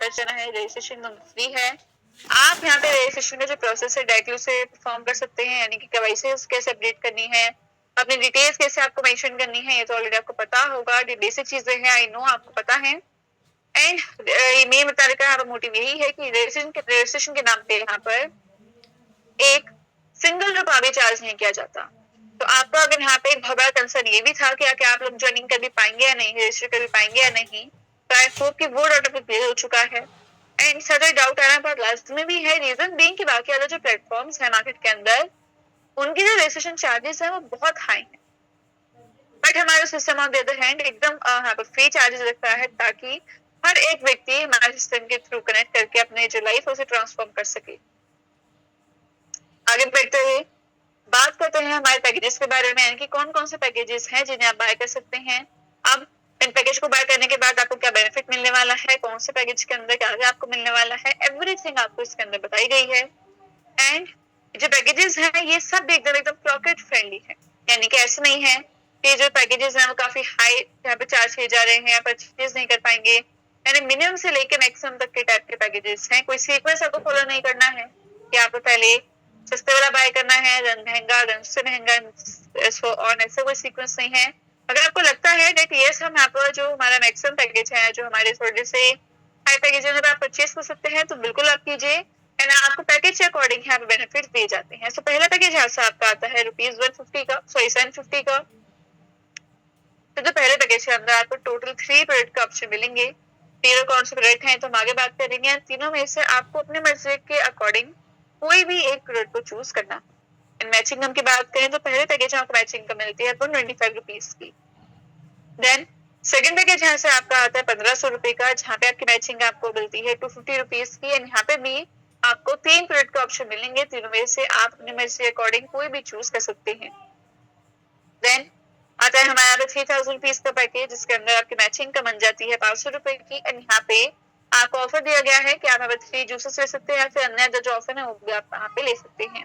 करना है, registration free है। आप यहाँ पे रजिस्ट्रेशन का जो प्रोसेस है डायरेक्टली उसे परफॉर्म कर सकते हैं, यानी कि केवाईसी कैसे अपडेट करनी है, अपनी डिटेल्स कैसे आपको मेंशन करनी है, ये तो ऑलरेडी आपको पता होगा। ये बेसिक चीजें हैं, आई नो आपको पता है। एंड मेन बताने का यहाँ पर मोटिव यही है कि रजिस्ट्रेशन के नाम पे यहाँ पर एक सिंगल रुपया भी चार्ज नहीं किया जाता। तो आपका अगर यहाँ पे एक बहुत बड़ा कंसर्न ये भी था कि आप लोग ज्वाइनिंग कर भी पाएंगे या नहीं, रजिस्टर कर भी पाएंगे या नहीं, तो आई होप कि वो डाउट क्लियर हो चुका है। एंड सदर डाउट आना बहुत लाजमी भी है, रीजन बीइंग कि बाकी वाले जो प्लेटफॉर्म्स है मार्केट के अंदर उनकी जो रजिस्ट्रेशन चार्जेस है वो बहुत हाई है, बट हमारा system on the other hand एकदम यहाँ पर फ्री चार्जेस रखता है, ताकि हर एक व्यक्ति हमारे सिस्टम के थ्रू कनेक्ट करके अपने जो लाइफ है उसे ट्रांसफॉर्म कर सके। आगे बढ़ते हुए बात करते हैं हमारे पैकेजेस के बारे में, यानी कि कौन कौन से पैकेजेस हैं जिन्हें आप बाय कर सकते हैं। अब इन पैकेज को बाय करने के बाद आपको क्या बेनिफिट मिलने वाला है, कौन से पैकेज के अंदर क्या क्या आपको मिलने वाला है, एवरीथिंग आपको इसके अंदर बताई गई है। एंड जो पैकेजेस हैं ये सब एकदम एकदम पॉकेट फ्रेंडली है, यानी कि ऐसे नहीं है कि जो पैकेजेस हैं वो काफी हाई यहाँ पे चार्ज किए जा रहे हैं, परचेज नहीं कर पाएंगे। यानी मिनिमम से लेकर मैक्सिमम तक के टाइप के पैकेजेस हैं। कोई सीक्वेंस आपको फॉलो नहीं करना है कि आपको पहले सस्ते वाला बाय करना है, देन महंगा, देन उससे महंगा, सो ऑन, ऐसे कोई सीक्वेंस नहीं है। अगर आपको लगता है दैट यस हम यहाँ पर जो हमारा मैक्सिमम पैकेज है, जो हमारे थोड़े से हाई पैकेज है आप परचेज कर सकते हैं, तो बिल्कुल आप कीजिए। एंड आपको पैकेज के अकॉर्डिंग यहाँ पे बेनिफिट दिए जाते हैं। सो पहला पैकेज यहाँ से आपका आता है ₹150 का, सॉरी ₹750 का। तो जो पहले पैकेज के अंदर आपको टोटल 3 प्रोडक्ट का ऑप्शन मिलेंगे। तीनों कौन से प्रोडक्ट हैं तो हम आगे बात करेंगे। तीनों में से आपको अपने मर्जी के अकॉर्डिंग कोई भी एक प्रोडक्ट को चूज करना है। मैचिंग गम की बात करें तो पहले पैकेज में आपको मैचिंग गम मिलती है ₹125 की। देन सेकंड पैकेज यहाँ से आपका आता है ₹1500 का, जहाँ पे आपकी मैचिंग आपको मिलती है ₹250 की। एंड यहाँ पे भी आपको 3 प्रोडक्ट का ऑप्शन मिलेंगे, तीनों में से आप अपने मर्जी के अकॉर्डिंग कोई भी चूज कर सकते हैं। देन आता है हमारे यहाँ पे ₹3000 का पैकेज, जिसके अंदर आपकी मैचिंग का बन जाती है ₹500 की। एंड यहाँ पे आपको ऑफर दिया गया है कि आप यहाँ पे 3 जूसेस ले सकते हैं, या फिर अन्य जो ऑफर है वो भी आप यहाँ पे ले सकते हैं।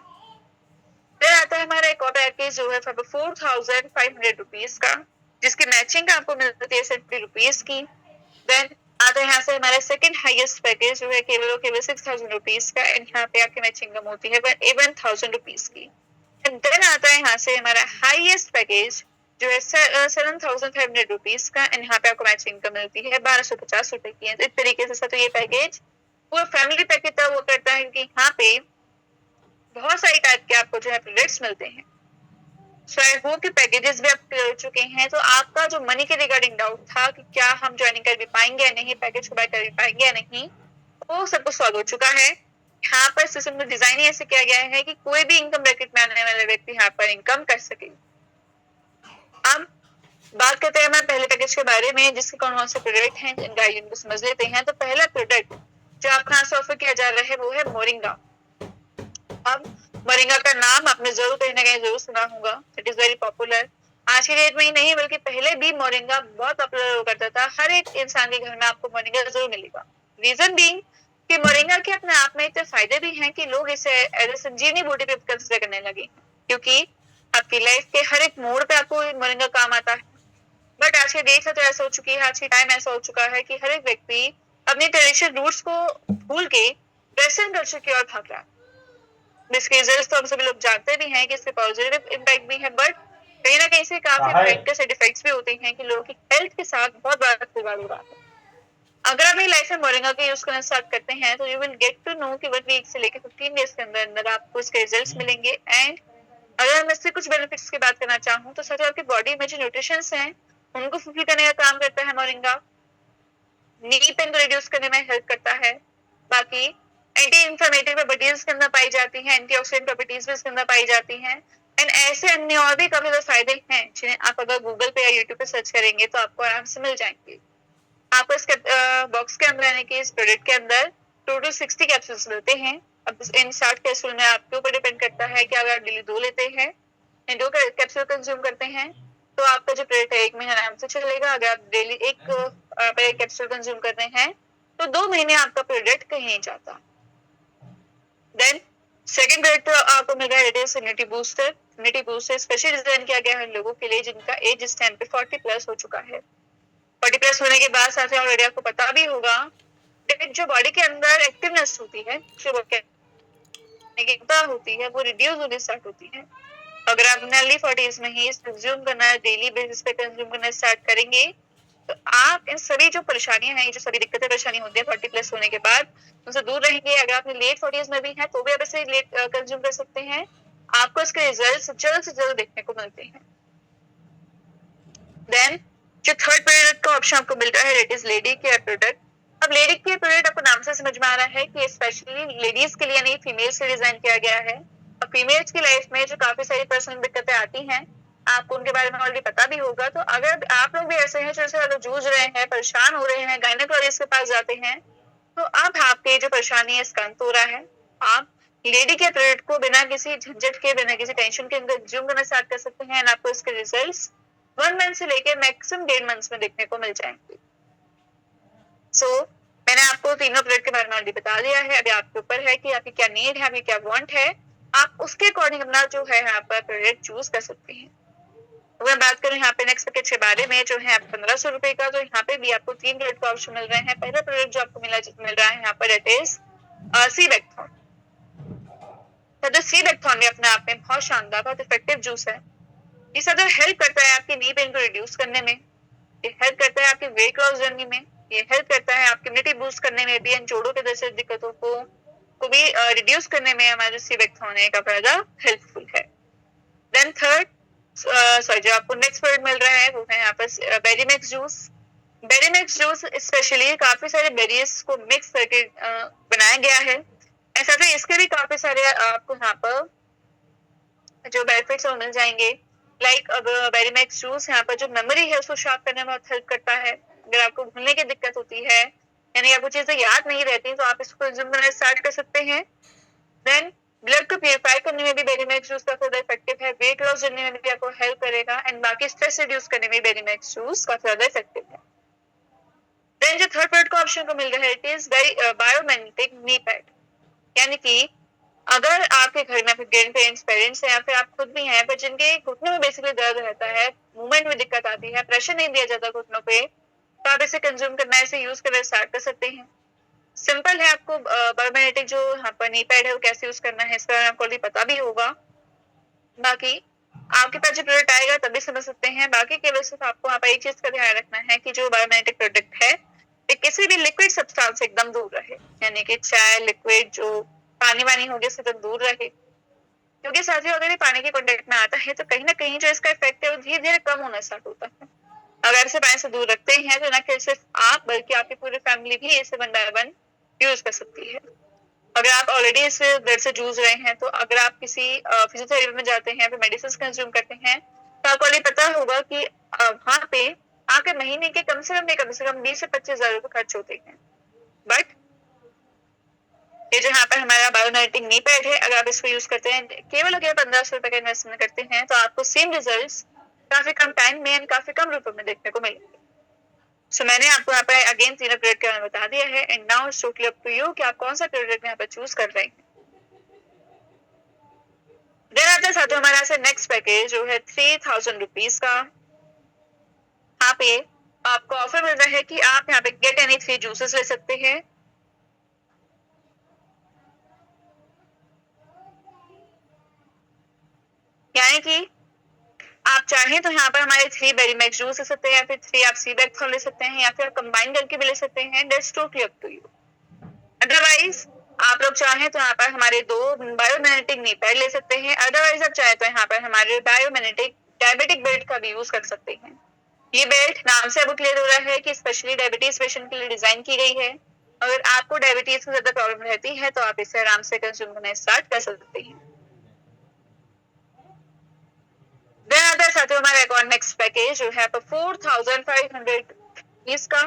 फिर आता है हमारा एक और पैकेज जो है ₹4500 का, जिसकी मैचिंग आपको मिलती है ₹70 की। देन आता है यहाँ से हमारा सेकंड हाईएस्ट पैकेज जो है केवल ₹6000 का। एंड यहाँ पे आपकी मैचिंग कम होती है ₹1000 की। एंड देन आता है यहाँ से हमारा हाईएस्ट पैकेज जो है ₹7500 का। एंड यहाँ पे आपको मैचिंग कम मिलती है ₹1250 की। इस तरीके से तो ये पैकेज पूरा फैमिली पैकेज वो करता है कि यहाँ पे बहुत सारी टाइप के आपको जो है प्रोडक्ट्स मिलते हैं। सो आई होप कि पैकेजेस भी आप क्लियर हो चुके हैं। तो आपका जो मनी के रिगार्डिंग डाउट था कि क्या हम ज्वाइनिंग कर भी पाएंगे या नहीं, पैकेज को बाय कर भी पाएंगे या नहीं, वो सब कुछ सॉल्व हो चुका है। यहाँ पर सिस्टम को डिजाइन ही ऐसे किया गया है कि कोई भी इनकम ब्रैकेट में आने वाले व्यक्ति यहाँ पर इनकम कर सके। अब बात करते हैं मैं पहले पैकेज के बारे में, जिसके कौन कौन से प्रोडक्ट हैं जिनका इनको समझ लेते हैं। तो पहला प्रोडक्ट जो आपको यहाँ से ऑफर किया जा रहा है वो है मोरिंगा। अब मोरिंगा का नाम आपने जरूर कहीं ना कहीं जरूर सुना होगा, इट इज वेरी पॉपुलर। आज के डेट में ही नहीं बल्कि पहले भी मोरिंगा बहुत पॉपुलर हुआ करता था। हर एक इंसान के घर में आपको मोरिंगा जरूर मिलेगा। रीजन बीइंग कि मोरिंगा के अपने आप में इतने फायदे भी हैं कि लोग इसे एज ए संजीवनी बूटी पे कंसिडर करने लगे, क्योंकि आपकी लाइफ के हर एक मोड़ पे आपको मोरिंगा काम आता है। बट आज के डेट में तो ऐसा हो चुकी है, आज के टाइम ऐसा हो चुका है कि हर एक व्यक्ति अपने ट्रेडिशनल रूट्स को भूल के वेस्टर्न कल्चर की ओर भाग रहा है। इसके रिजल्ट तो हम सभी लोग जानते भी हैं कि इसके पॉजिटिव इम्पैक्ट भी है, बट कहीं ना कहीं से काफी भयंकर साइड इफेक्ट्स भी होते हैं कि लोगों की हेल्थ के साथ बहुत बड़ा खिलवाड़ हो रहा है। अगर आप अपनी लाइफ में मोरिंगा का यूज करना स्टार्ट करते हैं तो you will get to know कि 1 वीक से लेकर 15 डेज के अंदर अंदर आपको इसके रिजल्ट्स मिलेंगे। एंड अगर मैं इससे कुछ बेनिफिट्स की बात करना चाहूँ तो सच आपकी बॉडी में जो न्यूट्रिशंस हैं उनको फुलफिल करने का काम करता है मोरिंगा। नी पेन को रिड्यूस करने में हेल्प करता है। बाकी एंटी इंफ्लेमेटरी प्रॉपर्टीज के अंदर पाई जाती हैं, एंटीऑक्सीडेंट प्रॉपर्टीज भी इसके अंदर पाई जाती हैं। एंड ऐसे अन्य और भी काफी ज्यादा फायदे हैं जिन्हें आप अगर गूगल पे या यूट्यूब पे सर्च करेंगे तो आपको आराम से मिल जाएंगे। आपको इसके बॉक्स के अंदर यानी कि इस प्रोडक्ट के अंदर टोटल 60 कैप्सूल्स मिलते हैं। अब इन 60 कैप्सूल में आपके ऊपर डिपेंड करता है कि अगर आप डेली 2 लेते हैं या 2 कैप्सूल कंज्यूम करते हैं तो आपका जो प्रोडक्ट है 1 महीना आराम से चलेगा। अगर आप डेली एक कैप्सूल कंज्यूम कर रहे हैं तो 2 महीने आपका प्रोडक्ट कहीं नहीं जाता। देन सेकंड प्रोडक्ट आपको मिल रहा है, it is immunity booster. Immunity booster specially design किया गया है लोगों के लिए जिनका एज इस टाइम पे 40 प्लस हो चुका है। 40 प्लस होने के बाद साथ ही ऑलरेडी आपको पता भी होगा जो बॉडी के अंदर एक्टिवनेस होती है, जो होती है, वो रिड्यूस होनी स्टार्ट होती है। अगर आप अर्ली 40s में ही कंज्यूम करना डेली बेसिस पे कंज्यूम करना स्टार्ट करेंगे, तो आप इन सभी जो परेशानियां हैं, जो सभी दिक्कतें परेशानी होती है 40 प्लस होने के बाद, उनसे दूर रहेंगे। अगर आप लेट 40s में भी हैं तो भी आप इसे लेट कंज्यूम कर सकते हैं। आपको इसके रिजल्ट जल्द से जल्द देखने को मिलते हैं। देन जो थर्ड प्रोडक्ट का ऑप्शन आपको मिल रहा है, it is lady care product. अब लेडी केयर प्रोडक्ट आपको नाम से समझ में आ रहा है कि स्पेशली लेडीज के लिए नहीं, फीमेल्स के लिए डिजाइन किया गया है। और फीमेल्स की लाइफ में जो काफी सारी पर्सनल दिक्कतें आती हैं, आपको उनके बारे में ऑलरेडी पता भी होगा। तो अगर आप लोग भी ऐसे हैं जो इससे जूझ रहे हैं, परेशान हो रहे हैं, गायनेकोलॉजिस्ट के पास जाते हैं, तो अब आपकी जो परेशानी है इसका अंत हो रहा है। आप लेडी केयर प्रोडक्ट को बिना किसी झंझट के, बिना किसी टेंशन के कंज्यूम करना स्टार्ट कर सकते हैं। आपको इसके रिजल्ट्स 1 मंथ से लेके मैक्सिमम 1.5 मंथ्स में देखने को मिल जाएंगे। मैंने आपको तीनों प्रोडक्ट के बारे में ऑलरेडी बता दिया है। अभी आपके ऊपर है कि आपकी क्या नीड है, आपकी क्या वांट है। आप उसके अकॉर्डिंग अपना जो है यहाँ पर प्रोडक्ट चूज कर सकते हैं। तो मैं बात करूँ यहाँ पे नेक्स्ट पैकेज के बारे में, जो है 1500 रुपए का, तो यहाँ पे भी आपको 3 प्रोडक्ट का ऑप्शन मिल रहे हैं। पहला प्रोडक्ट जो आपको मिल रहा है यहाँ पर, इट इज सीबेक्थॉन। तो सीबेक्थॉन भी अपने आप में बहुत शानदार, बहुत इफेक्टिव जूस है। ये सदर हेल्प करता है आपकी नी पेन को रिड्यूस करने में, ये हेल्प करता है आपकी वेट लॉस जर्नी में, ये हेल्प करता है आपकी इम्यूनिटी बूस्ट करने में भी, जोड़ों के जैसे दिक्कतों को भी रिड्यूस करने में हमारे सीबेक्थॉन का फायदा हेल्पफुल है। देन थर्ड जो आपको नेक्स्ट प्रोडक्ट मिल रहा है वो है यहाँ पर बेरीमेक्स जूस। बेरीमेक्स जूस स्पेशली काफी सारे बेरीज को मिक्स करके बनाया गया है। ऐसा तो इसके भी काफी सारे आपको यहाँ पर जो बेनिफिट्स मिल जाएंगे। लाइक अब बेरीमेक्स जूस यहाँ पर जो मेमोरी है उसको शार्प करने में बहुत हेल्प करता है। अगर आपको भूलने की दिक्कत होती है, यानी आपको चीजें याद नहीं रहती, तो आप इसको कंज्यूम करना स्टार्ट कर सकते हैं। देन ब्लड को प्यूरिफाई करने में भी बेरीमेक्स जूस काफी ज्यादा इफेक्टिव है। वेट लॉस जर्नी में भी आपको हेल्प करेगा, एंड बाकी स्ट्रेस रिड्यूस करने में बेरीमेक्स जूस काफी ज्यादा इफेक्टिव है। देन जो थर्ड प्रोडक्ट का ऑप्शन को मिल रहा है, इट इज बायोमेग्नेटिक नी पैड। यानी कि अगर आपके घर में ग्रैंड पेरेंट्स पेरेंट्स हैं या फिर आप खुद भी हैं, पर जिनके घुटनों में बेसिकली दर्द रहता है, मूवमेंट में दिक्कत आती है, प्रेशर नहीं दिया जाता घुटनों पे, तो आप इसे कंज्यूम करना, इसे यूज करना स्टार्ट कर सकते हैं। सिंपल है। आपको बायोमेग्नेटिक जो यहाँ पर नी पैड है वो कैसे यूज करना है इसका आपको ऑलरेडी पता भी होगा। बाकी आपके पास जो प्रोडक्ट आएगा तभी समझ सकते हैं। बाकी केवल सिर्फ आपको यहाँ पर एक चीज का ध्यान रखना है कि जो बायोमेग्नेटिक प्रोडक्ट है ये किसी भी लिक्विड सब्सटेंस से एकदम दूर रहे, यानी कि चाय, लिक्विड, जो पानी वानी हो गया से तो दूर रहे। क्योंकि साथियों अगर ये पानी के कॉन्टेक्ट में आता है तो कहीं ना कहीं जो इसका इफेक्ट है वो धीरे धीरे कम होना स्टार्ट होता है। अगर इसे पानी से दूर रखते हैं तो न सिर्फ आप बल्कि आपकी पूरी फैमिली भी इसे 1 बाय 1 यूज कर सकती है। अगर आप ऑलरेडी इस दर्द से जूझ रहे हैं, तो अगर आप किसी फिजियोथेरेपी में जाते हैं, फिर मेडिसिन कंज्यूम करते हैं, तो आपको ऑलरेडी पता होगा कि वहां पे आपके महीने के कम से कम 20 से 25 हजार रुपए खर्च होते हैं। बट ये जो यहाँ पर हमारा बायोमेग्नेटिक नी पैड है, अगर आप इसको यूज करते हैं, केवल अगर 1500 रुपए का इन्वेस्टमेंट करते हैं, तो आपको सेम रिजल्ट्स काफी कम टाइम में एंड काफी कम रुपए में देखने को मिलेंगे। मैंने आपको यहाँ पर अगेन तीनों प्रोडक्ट के बारे में बता दिया है, and now it's totally up to you कि आप कौन सा प्रोडक्ट यहाँ पर चूज कर रहे हैं। देन आता है साथियों हमारा से नेक्स्ट पैकेज जो है 3000 रुपीज का। यहाँ पे आपको ऑफर मिल रहा है कि आप यहाँ पे गेट एनी 3 जूसेस ले सकते हैं। यानी कि आप चाहें तो यहाँ पर हमारे 3 बेरीमेक्स जूस ले सकते हैं, या फिर 3 आप सीबेक्थॉन ले सकते हैं, या फिर कंबाइन करके भी ले सकते हैं। That's totally up to you. Otherwise आप लोग चाहें तो यहाँ पर हमारे 2 बायोमेग्नेटिक नी पैड ले सकते हैं। अदरवाइज आप चाहे तो यहाँ पर हमारे बायोमेग्नेटिक डायबिटिक बेल्ट का भी यूज कर सकते हैं। ये बेल्ट नाम से अब क्लियर हो रहा है कि स्पेशली डायबिटीज पेशेंट के लिए डिजाइन की गई है। अगर आपको डायबिटीज की ज्यादा प्रॉब्लम रहती है तो आप इसे आराम से कंज्यूम करना स्टार्ट कर सकते हैं। देन आता है साथियों हमारा एक और नेक्स्ट पैकेज जो है 4500 इसका।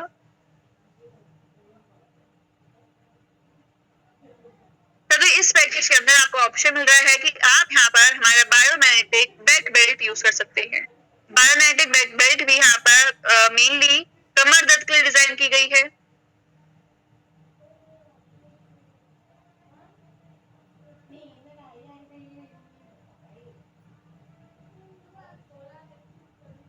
तभी इस पैकेज के अंदर आपको ऑप्शन मिल रहा है कि आप यहाँ पर हमारा बायोमेग्नेटिक बैक बेल्ट यूज कर सकते हैं। बायोमेग्नेटिक बैक बेल्ट भी यहाँ पर मेनली कमर दर्द के लिए डिजाइन की गई है।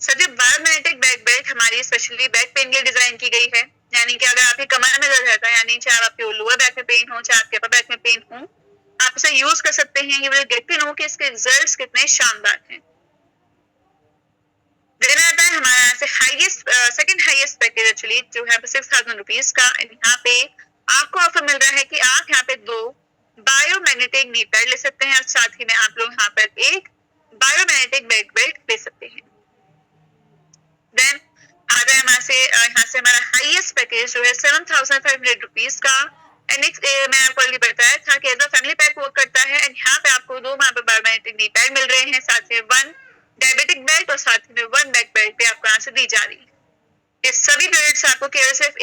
सर बायोमेग्नेटिक बैक बेल्ट हमारी स्पेशली बैक पेन के लिए डिजाइन की गई है। यानी कि अगर आपकी कमर में दर्द रहता है, यानी चाहे आपके लोअर बैक में पेन हो, चाहे आपके अपर बैक में पेन हो, आप इसे यूज कर सकते हैं। You will get to know कि इसके रिजल्ट्स कितने शानदार हैं। देन आता है हमारा यहाँ से highest second highest package actually जो है 6,000 रुपीज का। यहाँ पे आपको ऑफर मिल रहा है कि आप यहाँ पे 2 बायोमैग्नेटिक नी पैड ले सकते हैं और साथ ही में आप लोग यहाँ पर एक बायोमैग्नेटिक बैक बेल्ट ले सकते हैं। देन आता है यहाँ से हमारा हाईएस्ट पैकेज जो है 7,500 रुपीज का। एंड मैं आपको ऑलरेडी बताया था कि as a family pack work करता है। एंड यहाँ पे आपको 2 बायोमैग्नेटिक नी पैड मिल रहे हैं, साथ में 1 डायबिटिक बेल्ट और साथ में 1 बैक बेल्ट भी आपको यहाँ से दी जा रही है। ये सभी बेल्ट आपको केवल सिर्फ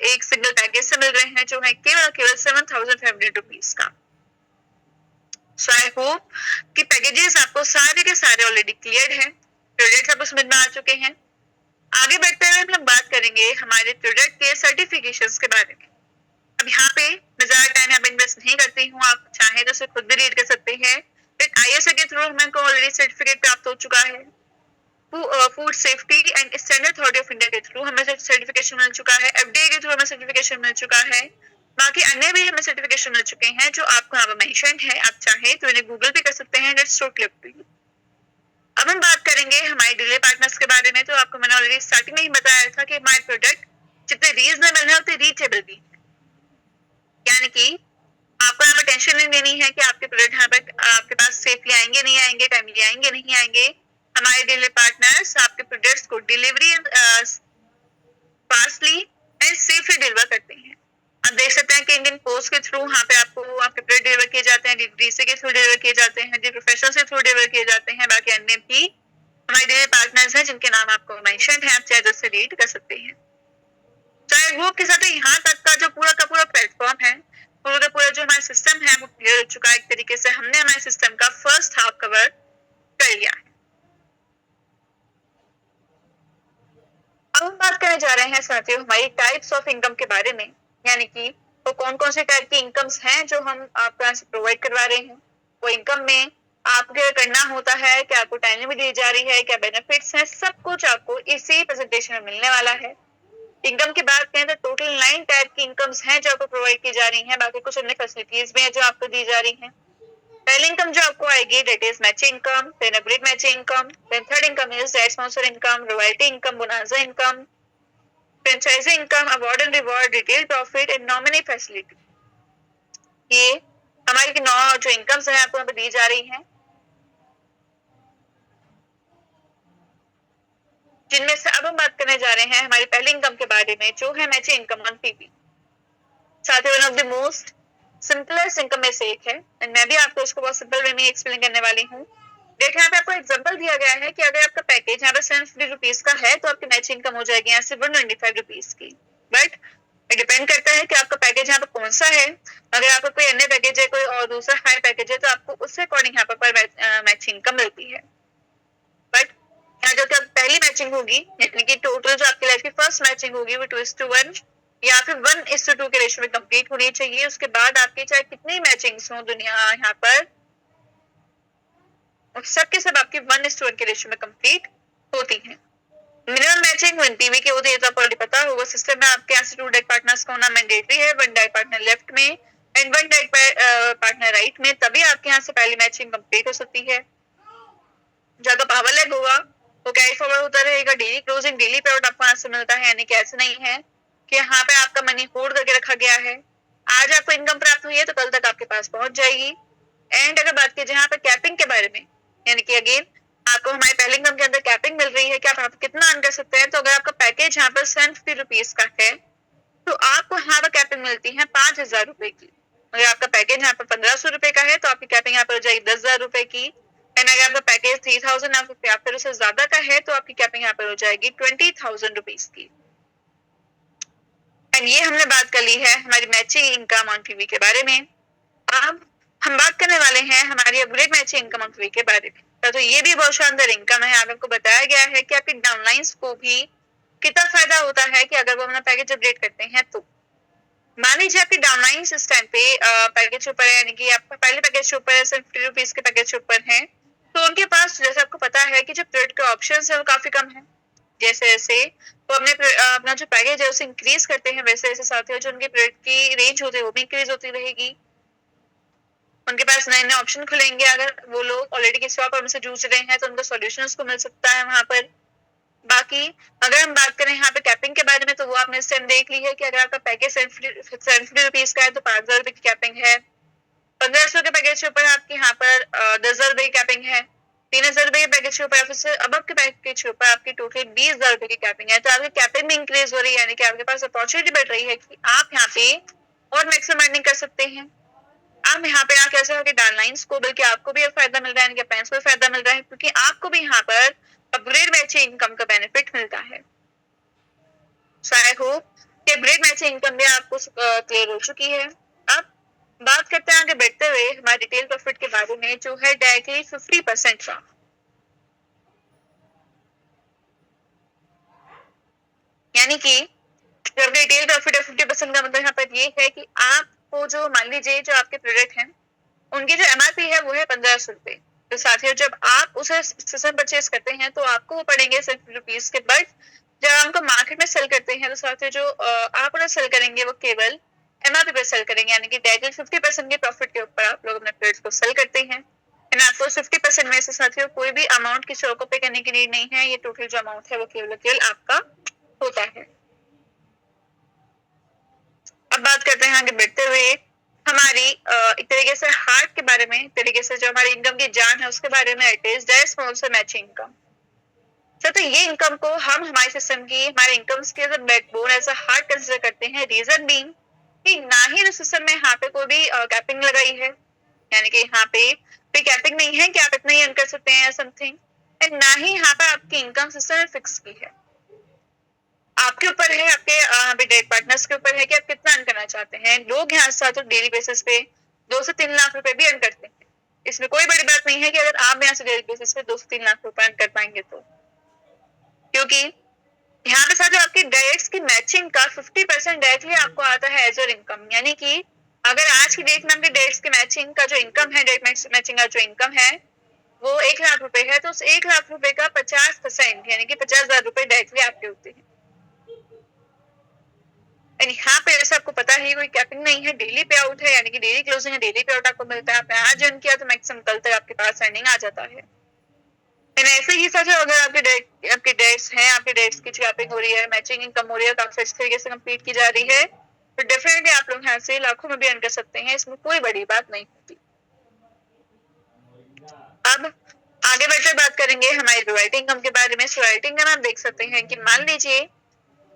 एक सिंगल पैकेज से मिल रहे हैं जो है केवल 7,500 रुपीज का। सो आई होप कि पैकेजेस आपको सारे के सारे ऑलरेडी क्लियर है, प्रोडक्ट्स आपको समझ में आ चुके हैं। आगे बढ़ते हुए हम लोग बात करेंगे हमारे प्रोडक्ट के सर्टिफिकेशंस के बारे में। अब यहाँ पे मैं ज्यादा टाइम यहाँ पे इन्वेस्ट नहीं करती हूँ, आप चाहें तो उसे खुद भी रीड कर सकते हैं। ISO के थ्रू हमको ऑलरेडी सर्टिफिकेट प्राप्त हो चुका है। Food safety and standard authority of India के थ्रू हमें सर्टिफिकेशन मिल चुका है। FDA के थ्रू हमें सर्टिफिकेशन मिल चुका है। बाकी अन्य भी हमें सर्टिफिकेशन मिल चुके हैं जो आपको यहाँ पर मेंशन है। आप चाहें तो इन्हें गूगल भी कर सकते हैं। It's totally up to you. अब हम बात करेंगे हमारे डीलर पार्टनर्स के बारे में। तो आपको मैंने ऑलरेडी स्टार्टिंग में ही बताया था कि हमारे प्रोडक्ट जितने रीजनेबल है उतने रीचेबल भी, यानी कि आपको यहाँ पर टेंशन नहीं लेनी है कि आपके प्रोडक्ट यहाँ पर आपके पास सेफली आएंगे नहीं आएंगे, टाइमली आएंगे नहीं आएंगे। हमारे डीलर पार्टनर्स आपके प्रोडक्ट्स को delivery fastly and safely deliver करते हैं। आप देख सकते हैं कि इंडियन पोस्ट के थ्रू यहाँ पे आपको आपके प्रोडक्ट डिलीवर किए जाते हैं, डीसी के थ्रू डिलीवर किए जाते हैं, प्रोफेशनल के थ्रू डिलीवर किए जाते हैं। बाकी अन्य भी हमारे डीलर पार्टनर्स हैं जिनके नाम आपको मेंशन है, आप चाहे तो रीड कर सकते हैं। चाहे ग्रुप के साथ यहाँ तक का जो पूरा का पूरा प्लेटफॉर्म है, पूरा का पूरा जो हमारा सिस्टम है वो क्लियर हो चुका है। एक तरीके से हमने हमारे सिस्टम का फर्स्ट हाफ कवर कर लिया है। अब हम बात करने जा रहे हैं साथियों हमारी टाइप्स ऑफ इनकम के बारे में, यानी कि वो कौन कौन से टाइप की इनकम्स हैं जो हम आपको यहाँ से प्रोवाइड करवा रहे हैं। वो इनकम में आपको क्या करना होता है, क्या आपको टाइम लिमिट दी जा रही है, क्या बेनिफिट्स हैं, सब कुछ आपको इसी प्रेजेंटेशन में मिलने वाला है। इनकम की बात करें तो टोटल 9 टाइप की इनकम्स हैं जो आपको प्रोवाइड की जा रही हैं। बाकी कुछ अन्य फैसिलिटीज भी हैं जो आपको दी जा रही हैं। पहली इनकम जो आपको आएगी that is matching income, then upgrade matching income, then third income is direct sponsor income, royalty income, bonanza income, franchise income, award and reward, retail profit and nominee facility. ये हमारी 9 जो इनकम्स हैं आपको यहाँ पे दी जा रही हैं, जिनमें से अब हम बात करने जा रहे हैं हमारी पहली इनकम के बारे में जो है मैचिंग इनकम ऑन पीपी। साथ ही one of the most simplest income में से एक है एंड मैं भी आपको इसको बहुत सिंपल वे में एक्सप्लेन करने वाली हूँ। देखिए यहाँ पे आपको एग्जांपल दिया गया है कि अगर आपका पैकेज यहाँ पे 750 रुपीज का है तो आपकी मैचिंग इनकम हो जाएगी यहाँ से 125 रुपीज की। बट डिपेंड करता है कि आपका पैकेज यहाँ पे कौन सा है। अगर आपका कोई अन्य पैकेज है, कोई और दूसरा हाई पैकेज है, तो आपको उससे अकॉर्डिंग यहाँ पर मैचिंग इनकम मिलती है। बट यहाँ जो पहली मैचिंग होगी यानी कि टोटल जो आपकी लाइफ की फर्स्ट मैचिंग होगी वो 2:1 या फिर 1:2 के रेशियो में कंप्लीट होनी चाहिए। उसके बाद आपकी चाहे कितनी मैचिंग्स हो दुनिया यहाँ पर, सबके सब आपकी 1:1 के रेशियो में कंप्लीट होती है। मिनिमम मैचिंग 1 पीवी के होती है, तो आपको पता होगा सिस्टम में आपके यहाँ से 2 डायरेक्ट पार्टनर्स का होना मैंडेटरी है, 1 डायरेक्ट पार्टनर लेफ्ट में एंड 1 डायरेक्ट पार्टनर राइट में, तभी आपके यहाँ से पहली मैचिंग कंप्लीट हो सकती है। जो आपका पावर लेग होगा वो कैरी फॉरवर्ड होता रहेगा, डेली क्लोजिंग डेली पे आउट आपको यहाँ से मिलता है, यानी कि ऐसे नहीं है कि यहाँ पे आपका मनी होल्ड करके रखा गया है। आज आपको इनकम प्राप्त हुई है तो कल तक आपके पास पहुंच जाएगी। एंड अगर बात कीजिए यहाँ पे कैपिंग के बारे में, यानी कि अगेन आपको हमारे पहले इनकम के अंदर कैपिंग मिल रही है कि आप कितना अर्न कर सकते हैं। तो अगर आपका पैकेज यहाँ पर 750 रुपीज का है तो आपको यहाँ पर कैपिंग मिलती है 5,000 रुपए की। अगर आपका पैकेज यहाँ पर 1,500 रुपए का है तो आपकी कैपिंग यहाँ पर हो जाएगी 10,000 रुपए की। एंड अगर आपका पैकेज 3,000 या फिर उससे ज्यादा का है तो आपकी कैपिंग यहाँ पर हो जाएगी 20,000 रुपीज की। एंड ये हमने बात कर ली है हमारी मैचिंग इनकम ऑन टीवी के बारे में। अब हम बात करने वाले हैं हमारी upgrade matching income on TV के बारे में। तो ये भी बहुत शानदार इनकम है। आपको बताया गया है कि आपकी डाउनलाइंस को भी कितना फायदा होता है कि अगर वो अपना पैकेज अपग्रेड करते हैं तो मान लीजिए आपकी डाउनलाइंस इस टाइम पे पैकेज ऊपर है, यानी कि आपका पहले पैकेज ऊपर है, 50 रुपीज के पैकेज ऊपर है, तो उनके पास जैसे आपको पता है कि जो प्रोडक्ट के ऑप्शंस है वो काफी कम है। जैसे जैसे वो अपना जो पैकेज है उसे इंक्रीज करते हैं, वैसे वैसे साथियों जो उनके प्रोडक्ट की रेंज होती है वो भी इंक्रीज होती रहेगी। उनके पास नए नए ऑप्शन खुलेंगे। अगर वो लोग ऑलरेडी किसी और प्रॉब्लम से जूझ रहे हैं तो उनको सॉल्यूशन उसको मिल सकता है वहां पर। बाकी अगर हम बात करें यहाँ पे कैपिंग के बारे में, तो वो आपने इस टाइम देख ली है कि अगर आपका पैकेज 750 का है तो 5,000 की कैपिंग है। 1,500 के पैकेज के ऊपर आपके यहाँ पर 10,000 की कैपिंग है। 3,000 के पैकेज के ऊपर, फिर अब के पैकेज के ऊपर आपकी टोटल 20,000 की कैपिंग है। तो आपकी कैपिंग भी इंक्रीज हो रही है, यानी कि आपके पास अपॉर्चुनिटी बढ़ रही है कि आप यहाँ पे और मैक्सिमम अर्निंग कर सकते हैं। आप यहाँ पे आके ऐसा हो कि डाउनलाइंस को बल्कि आपको भी फायदा मिल रहा है, यानी कि को भी फायदा मिल रहा है, क्योंकि आपको भी यहाँ पर अपग्रेड मैचिंग इनकम का बेनिफिट मिलता है। सो आई होप कि अपग्रेड मैचिंग इनकम भी आपको क्लियर हो चुकी है। अब बात करते हैं आगे बढ़ते हुए हमारे डिटेल प्रॉफिट के बारे में, जो है डायरेक्टली 50% का। यानी कि जब रिटेल प्रॉफिट है 50% का, मतलब यहाँ पर ये है कि आपको जो मान लीजिए जो आपके प्रोडक्ट हैं उनकी जो एमआरपी है वो है 1,500 रुपए। तो साथियों जब आप उसे सिस्टम परचेज करते हैं तो आपको वो पड़ेंगे सिर्फ रुपीज के। बट जब हमको मार्केट में सेल करते हैं तो साथियों जो आप उन्हें सेल करेंगे वो केवल एमआरपी पे सेल करेंगे, यानी कि डायरेक्टली 50% के प्रॉफिट के ऊपर आप लोग अपने प्रोडक्ट को सेल करते हैं। एंड आपको 50% में से साथियों कोई भी अमाउंट किसी और को पे करने की नीड नहीं है। ये टोटल जो अमाउंट है वो केवल आपका होता है। अब बात करते हैं आगे बढ़ते हुए हमारी एक तरीके से हार्ट के बारे में, एक तरीके से जो हमारी इनकम की जान है उसके बारे में। It is direct sponsor matching income. तो ये इनकम को हम हमारे सिस्टम की, हमारे इनकम्स के backbone as a heart consider करते हैं। रीजन बीइंग कि ना ही सिस्टम में यहाँ पे कोई भी कैपिंग लगाई है, यानी कि यहाँ पे कोई कैपिंग नहीं है कि आप इतना ही अर्न कर सकते हैं समथिंग, एंड ना ही यहाँ पे आपकी इनकम सिस्टम में फिक्स की है। आपके ऊपर है, आपके डेट पार्टनर्स के ऊपर है कि आप कितना अर्न करना चाहते हैं। लोग यहाँ साथ डेली बेसिस पे 2 से 3 लाख रुपए भी अर्न करते हैं। इसमें कोई बड़ी बात नहीं है कि अगर आप यहाँ से डेली बेसिस पे 2 से 3 लाख रुपए अर्न कर पाएंगे तो, क्योंकि यहाँ पे साथ आपकी डायरेक्ट्स की मैचिंग का 50% डायरेक्टली आपको आता है एज योर इनकम। यानी कि अगर आज की डेट में आपके डायरेक्ट्स की मैचिंग का जो इनकम है, डायरेक्ट मैचिंग का जो इनकम है वो 1 लाख रुपए है, तो उस 1 लाख रुपए का 50% यानी कि 50,000 रुपए डायरेक्टली आपके होते हैं। यहाँ पे जैसे आपको पता है कोई कैपिंग नहीं है, डेली पे आउट है, यानी कि डेली क्लोजिंग है, डेली पे आउट आपको मिलता है। आपने आज अर्न किया तो मैक्सिमम कल तक आपके पास अर्निंग आ जाता है। ऐसे ही सच है, अगर आपके डेट्स हैं, आपके डेट्स की कैपिंग हो रही है, मैचिंग इनकम हो रही है, काफी अच्छे तरीके से कंप्लीट की जा रही है, तो डेफिनेटली आप लोग यहाँ से लाखों में भी अर्न कर सकते हैं। इसमें कोई बड़ी बात नहीं होती। अब आगे बढ़कर बात करेंगे हमारी रॉयल्टी इनकम के बारे में। रॉयल्टी इनकम आप देख सकते हैं कि मान लीजिए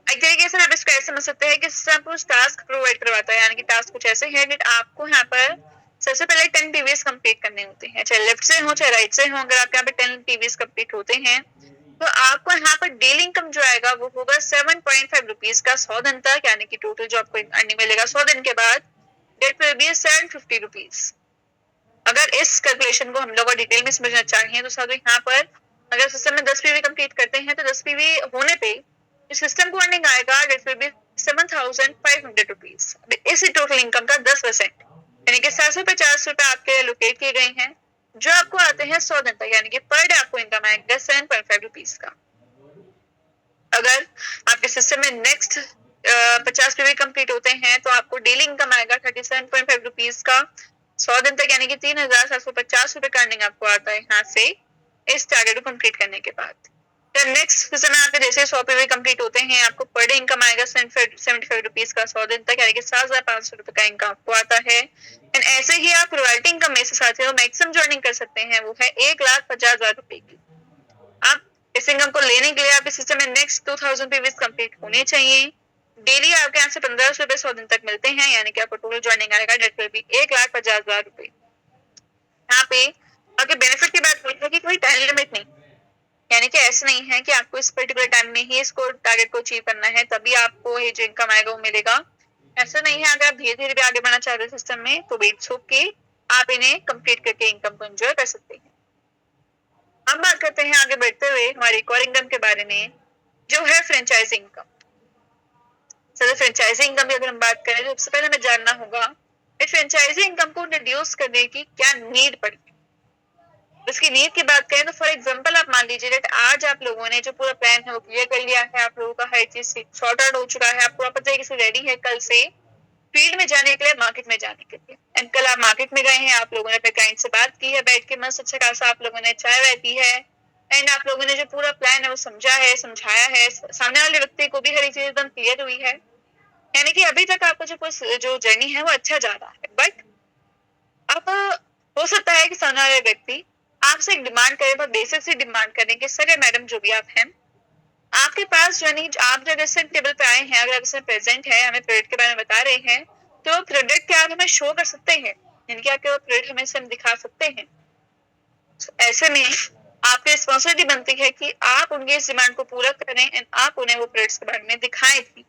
एक तरीके से आप इसको ऐसे समझ सकते हैं कि सिस्टम कुछ टास्क प्रोवाइड करवाता है, यानी कि टास्क कुछ ऐसे हैं कि आपको यहाँ पर सबसे पहले 10 पीवीएस कंप्लीट करने होते हैं, चाहे लेफ्ट से हो चाहे राइट से हो। अगर आपके यहाँ पे 10 पीवीएस कंप्लीट होते हैं तो आपको यहाँ पर डेली इनकम जो आएगा वो होगा 7.5 रुपीज का 100 दिन तक, यानी कि टोटल जो आपको अर्निंग मिलेगा 100 दिन के बाद डेट विल बी 750 रुपीज। अगर इस कैलकुलेशन को हम लोग डिटेल में समझना चाहिए तो साथ यहाँ पर अगर सिस्टम में 10 पीवी कंप्लीट करते हैं तो 10 पीवी होने पे सिस्टम को अर्निंग आएगा डेट विल बी 7,500 रुपीज। इस टोटल इनकम का 10% यानी कि 750 रुपए आपके लोकेट किए गए हैं, जो आपको आते हैं 100 दिन तक, यानी कि पर डे आपको इनकम आएगा 7.5 रुपीज का। अगर आपके सिस्टम में नेक्स्ट 50 पीवी कंप्लीट होते हैं तो आपको डेली इनकम आएगा 37.5 रुपीज का 100 दिन तक, यानी कि 3,750 रुपए का अर्निंग आपको आता है यहाँ से इस टारगेट को कंप्लीट करने के बाद। नेक्स्ट सिस्टम में आपके जैसे 100 पीवी कंप्लीट होते हैं आपको पर डे इनकम आएगा 75 रुपीज का 100 दिन तक, यानी कि 7,500 रुपए का इनकम आपको आता है। एंड ऐसे ही आप रॉयल्टी इनकम में से साथियों मैक्सिमम जो अर्निंग कर सकते हैं वो है 1,50,000 रुपए की। आप इस इनकम को लेने के लिए आप इस सिस्टम में नेक्स्ट 2,000 पीवीज कंप्लीट होने चाहिए। डेली आपके यहाँ से 1,500 रुपए 100 दिन तक मिलते हैं, यानी कि आपको टोटल ज्वाइनिंग आएगा डेट विल बी 1,50,000 रुपए। यहाँ पे आपके बेनिफिट की बात हुई है कि कोई टाइम लिमिट नहीं, यानी कि ऐसा नहीं है कि आपको इस पर्टिकुलर टाइम में ही इसको टारगेट को अचीव करना है तभी आपको ये जो इनकम आएगा वो मिलेगा। ऐसा नहीं है। अगर आप धीरे धीरे भी आगे बढ़ना चाहते हैं सिस्टम में तो वेट्स होके आप इन्हें कंप्लीट करके इनकम को एंजॉय कर सकते हैं। अब बात करते हैं आगे बढ़ते हुए हमारी एक और इनकम के बारे में, जो है फ्रेंचाइजी इनकम। फ्रेंचाइजी इनकम की अगर हम बात करें तो सबसे पहले हमें जानना होगा फ्रेंचाइजी इनकम को रिड्यूस करने की क्या नीड पड़ी। उसकी नीड की बात करें तो फॉर एग्जांपल आप मान लीजिए दैट आज आप लोगों ने जो पूरा प्लान है वो क्लियर कर लिया है, आप लोगों का हर चीज सॉर्ट आउट हो चुका है, आप प्रॉपर तरीके से रेडी है कल से फील्ड में जाने के लिए, मार्केट में जाने के लिए। एंड कल आप मार्केट में गए हैं, आप लोगों ने अपने क्लाइंट से बात की है, बैठ के मस्त अच्छा खासा आप लोगों ने चाय वाय पी है, एंड आप लोगों ने जो पूरा प्लान है वो समझा है, समझाया है, सामने वाले व्यक्ति को भी हर एक चीज एकदम क्लियर हुई है, यानी कि अभी तक आपका जो जर्नी है वो अच्छा जा रहा है। बट अब हो सकता है कि सामने वाले व्यक्ति आपसे एक डिमांड करे, बहुत बेसिक सी डिमांड करें कि सर या मैडम जो भी आप हैं, आपके पास जो नहीं, आप जब इस टेबल पे आए हैं, अगर इसमें प्रेजेंट है, हमें प्रोडक्ट के बारे में बता रहे हैं, तो प्रोडक्ट क्या आप हमें शो कर सकते हैं, यानी कि आपके वो प्रोडक्ट हमें से हम दिखा सकते हैं। ऐसे में आपकी रिस्पॉन्सिबिलिटी बनती है कि आप उनके इस डिमांड को पूरा करें एंड आप उन्हें वो प्रोडक्ट्स के बारे में दिखाएं भी।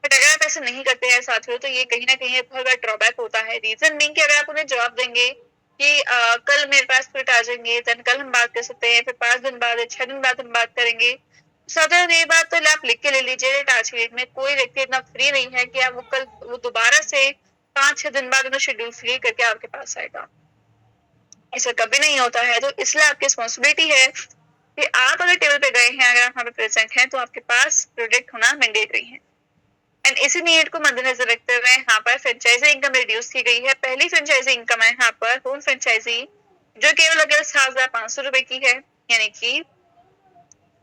बट अगर आप ऐसा नहीं करते हैं साथियों, तो ये कहीं ना कहीं एक बहुत बड़ा ड्रॉबैक होता है। रीजन मीन कि अगर आप उन्हें जवाब देंगे कि कल मेरे पास प्रोडक्ट आ जाएंगे, देन कल हम बात कर सकते हैं, फिर 5 दिन बाद, 6 दिन बाद हम बात करेंगे। साधारण ये बात तो आप लिख के ले लीजिए, आज की डेट में कोई व्यक्ति इतना फ्री नहीं है कि आप वो दोबारा से 5-6 दिन बाद उन्हें शेड्यूल फ्री करके आपके पास आएगा। ऐसा कभी नहीं होता है। तो इसलिए आपकी रिस्पॉन्सिबिलिटी है कि आप अगर टेबल पे गए हैं, अगर आप वहां पे प्रेजेंट हैं, तो आपके पास प्रोडक्ट होना मैंडेटरी है। एंड इसी नीड को मद्देनजर रखते हुए यहाँ पर फ्रेंचाइजी इनकम रिड्यूस की गई है। पहली फ्रेंचाइजी इनकम है यहाँ पर होम फ्रेंचाइजी, जो केवल अगर 7,500 की है, यानी कि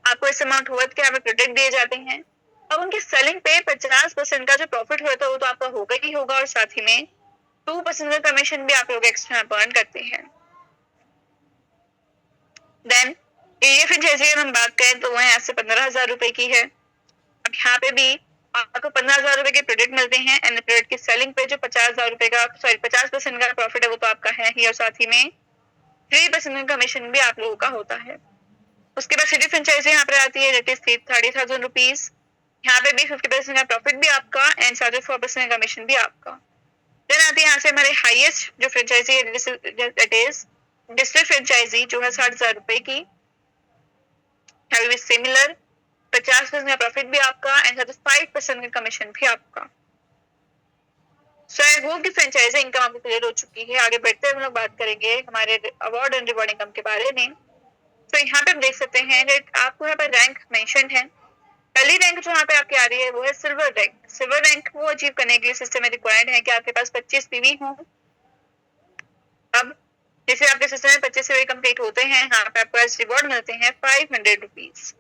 आपको इस अमाउंट वर्थ के हमें प्रोडक्ट दिए जाते हैं। अब उनके सेलिंग पे 50% का जो प्रॉफिट होता है वो तो आपका होगा ही होगा, और साथ ही में 2% का कमीशन भी आप लोग एक्स्ट्रा अर्न करते हैं। देन ये फ्रेंचाइजी हम बात करें तो वो यहाँ से 15,000 रुपए की है। अब यहाँ पे भी आपको 15,000 रुपए के प्रोडक्ट मिलते हैं, एंड प्रोडक्ट की सेलिंग पे जो 50,000 रुपए का 50% का प्रॉफिट है वो तो आपका है ही, और साथ ही में 3% का कमीशन भी आप लोगों का होता है। उसके बाद सिटी फ्रेंचाइजी यहाँ पे आती है, दैट इज 30,000 रुपीज। यहाँ पे भी 50% का प्रॉफिट भी आपका एंड 4% का कमीशन भी आपका। देन आती है यहाँ से हमारे हाईएस्ट जो फ्रेंचाइजी है, दैट इज डिस्ट्रिक्ट फ्रेंचाइजी, जो है 60,000 रुपए की। सिमिलर 50% का प्रॉफिट भी आपका एंड 5% का कमीशन भी आपका। सो आई होप कि फ्रेंचाइजी इनकम आपको क्लियर हो चुकी है। आगे बढ़ते हुए हम लोग बात करेंगे हमारे अवार्ड एंड रिवॉर्ड इनकम के बारे में। तो यहाँ पे हम देख सकते हैं दैट आपको यहाँ पर रैंक मेंशन है। पहली रैंक जो यहाँ पे आपकी आ रही है वो है सिल्वर रैंक। सिल्वर रैंक को अचीव करने के लिए सिस्टम में रिक्वायर्ड है कि आपके पास 25 पीवी हो। अब जैसे आपके सिस्टम में 25 पीवी कंप्लीट होते हैं, यहाँ पे आपको रिवॉर्ड मिलते हैं 500 रुपीज।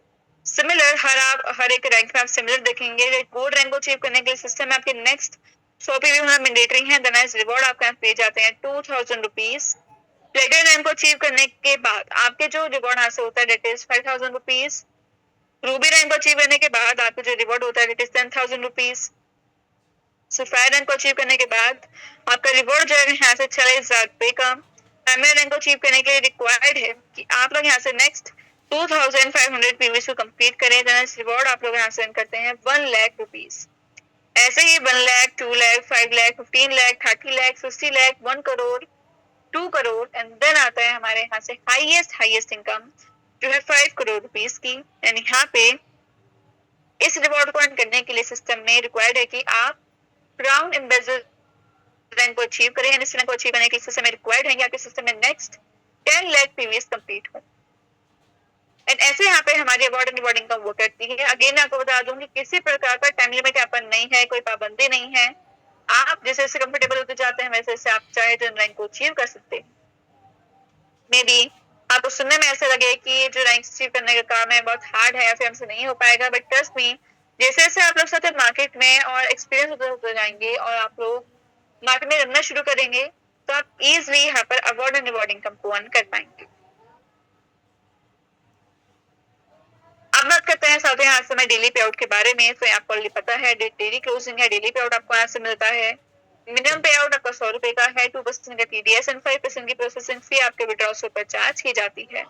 सिमिलर हर एक रैंक में आप सिमिलर देखेंगे। गोल्ड रैंक को अचीव करने के लिए सिस्टम में आपके नेक्स्ट 100 पीवी होना मैंडेटरी है। देन एज रिवॉर्ड आपके यहाँ पे जाते हैं 2,000 रुपीज। प्लेटिनम रैंक को अचीव करने के बाद आपके जो रिवॉर्ड हासिल होता है that is 5,000 rupees. Ruby rank को अचीव करने के बाद आपको जो रिवॉर्ड होता है that is 10,000 rupees. Sapphire rank को अचीव करने के बाद आपका रिवॉर्ड जो है यहाँ से 40,000 रुपए का। प्राइमरी रैंक को अचीव करने के लिए रिक्वायर्ड है कि आप लोग यहाँ से नेक्स्ट 2,500 पीवीज को कंप्लीट करें। रिवॉर्ड आप लोग यहाँ से करते हैं 1 लाख रुपीज। ऐसे ही 1 लाख, 2 लाख, 5 लाख, 15 लाख, 30 लाख, 50 लाख, 1 करोड़, 2 करोड़, एंड देन आता है हमारे यहाँ से हाईएस्ट इनकम जो है 5 करोड़ रुपीज की। यानी यहाँ पे इस रिवॉर्ड को अर्न करने के लिए सिस्टम में रिक्वायर्ड है कि आप क्राउन एम्बेसडर रैंक को अचीव करें। इस रैंक को अचीव करने के लिए सिस्टम में रिक्वायर्ड है कि आपके सिस्टम में नेक्स्ट 10 लाख पीवीएस कंप्लीट हो। एंड ऐसे यहाँ पे हमारी अवार्ड एंड रिवॉर्ड इनकम वो करती है। अगेन मैं आपको बता दूं कि किसी प्रकार का टाइम लिमिट यहाँ पर नहीं है, कोई पाबंदी नहीं है। आप जैसे जैसे कंफर्टेबल होते जाते हैं वैसे वैसे आप चाहे तो रैंक को अचीव कर सकते हैं। मे बी आपको सुनने में ऐसा लगे कि जो रैंक अचीव करने का काम है बहुत हार्ड है या फिर हमसे नहीं हो पाएगा, बट ट्रस्ट मी, जैसे जैसे आप लोग साथ मार्केट में और एक्सपीरियंस होते जाएंगे और आप लोग मार्केट में रखना शुरू करेंगे तो आप इजिली यहाँ पर अवार्ड एंड रिवॉर्ड इनकम को अर्न कर पाएंगे। अब बात करते हैं साथ यहाँ से मैं डेली पे आउट के बारे में। तो आपको ऑलरेडी पता है डेली क्लोजिंग है, डेली पे आउट आपको यहाँ से मिलता है। मिनिमम पे आउट आपका 100 रुपए का है, 2% का टीडीएस एंड 5% की प्रोसेसिंग फी आपके विड्रॉल से ऊपर चार्ज की जाती है।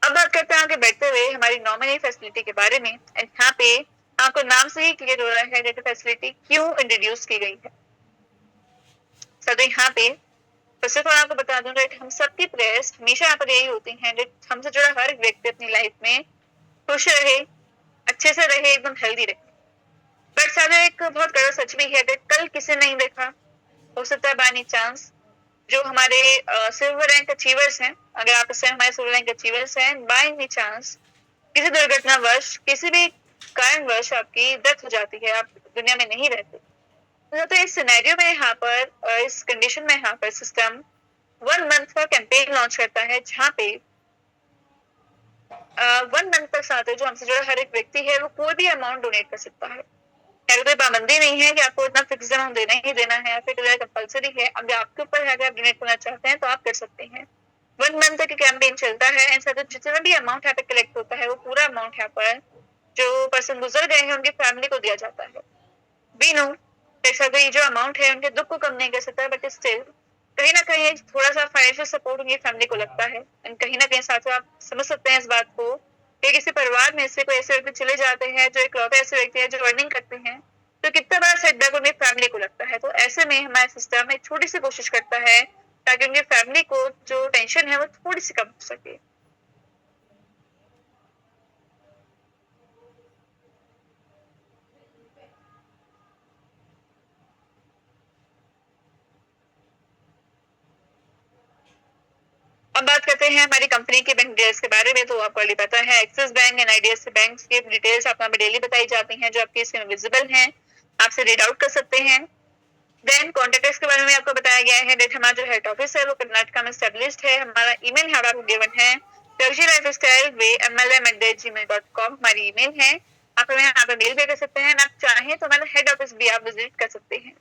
अब बात करते हैं आगे बढ़ते हुए हमारी नॉमिनी फैसिलिटी के बारे में। यहाँ पे आपको नाम से ही क्लियर हो रहा है डेटा फैसिलिटी क्यों इंट्रोड्यूस की गई है। तो यहाँ पे फर्स्ट ऑफ ऑल आपको बता दूं राइट, हम सबकी प्रेयर्स हमेशा यहाँ पर यही होती हैं हमसे जुड़ा हर व्यक्ति अपनी लाइफ में खुश रहे, अच्छे से रहे, एकदम हेल्दी रहे। बट साथ एक बहुत बड़ा सच भी है कि कल किसी नहीं देखा, हो सकता है बाय एनी चांस जो हमारे सिल्वर रैंक अचीवर्स हैं, अगर आप इससे हमारे सिल्वर रैंक अचीवर्स हैं, बाय एनी चांस किसी दुर्घटनावश किसी भी कारणवश आपकी डेथ हो जाती है, आप दुनिया में नहीं रहते, तो इस सिनेरियो में यहाँ पर इस कंडीशन में यहाँ पर सिस्टम 1 मंथ का कैंपेन लॉन्च करता है, जहाँ पे 1 मंथ तक साथ है जो हमसे जुड़ा हर एक व्यक्ति है वो कोई भी अमाउंट डोनेट कर सकता है। कोई पाबंदी नहीं है कि आपको इतना फिक्स अमाउंट देना ही देना है या फिर कंपलसरी है। अब आपके ऊपर है, अगर आप डोनेट करना चाहते हैं तो आप कर सकते हैं। 1 मंथ तक कैंपेन चलता है एंड साथ जितना भी अमाउंट यहाँ पे कलेक्ट होता है वो पूरा अमाउंट यहाँ पर जो पर्सन गुजर गए हैं उनकी फैमिली को दिया जाता है। वी नो ये जो अमाउंट है उनके दुख को कम नहीं कर सकता है, बट स्टिल कहीं ना कहीं थोड़ा सा फाइनेंशियल सपोर्ट उनकी फैमिली को लगता है। एंड कहीं ना कहीं साथ में आप समझ सकते हैं इस बात को कि किसी परिवार में से कोई ऐसे व्यक्ति चले जाते हैं जो इकलौते ऐसे व्यक्ति हैं जो अर्निंग करते हैं, तो कितना बड़ा सेटबैक उनकी फैमिली को लगता है। तो ऐसे में हमारा सिस्टम एक छोटी सी कोशिश करता है ताकि उनकी फैमिली को जो टेंशन है वो थोड़ी सी कम हो सके। अब बात करते हैं हमारी कंपनी के बैंक डिटेल्स के बारे में। तो आपको ऑलरेडी पता है axis bank and IDFC bank की डिटेल्स आपको हमें डेली बताई जाती हैं जो आपकी इसमें विजिबल हैं, आपसे रीड आउट कर सकते हैं। देन कॉन्टेक्ट के बारे में आपको बताया गया है दैट हमारा जो हेड ऑफिस है वो कर्नाटका में स्टैब्लिश्ड है। हमारा ईमेल यहाँ आपको गिवन है turkeyLifestyle@mlm@gmail.com हमारी ईमेल है। आप हमें यहाँ पे मेल भी कर सकते हैं, आप चाहें तो हमारा हेड ऑफिस भी आप विजिट कर सकते हैं।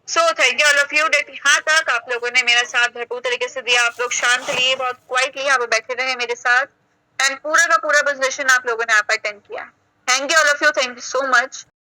So thank you all of you that यहाँ तक आप लोगों ने मेरा साथ भरपूर तरीके से दिया। आप लोग शांत लिए, बहुत क्वाइटली यहाँ पे बैठे रहे मेरे साथ एंड पूरा का पूरा प्रेजेंटेशन आप लोगों ने यहाँ पर अटेंड किया। Thank you all of you, thank you so much.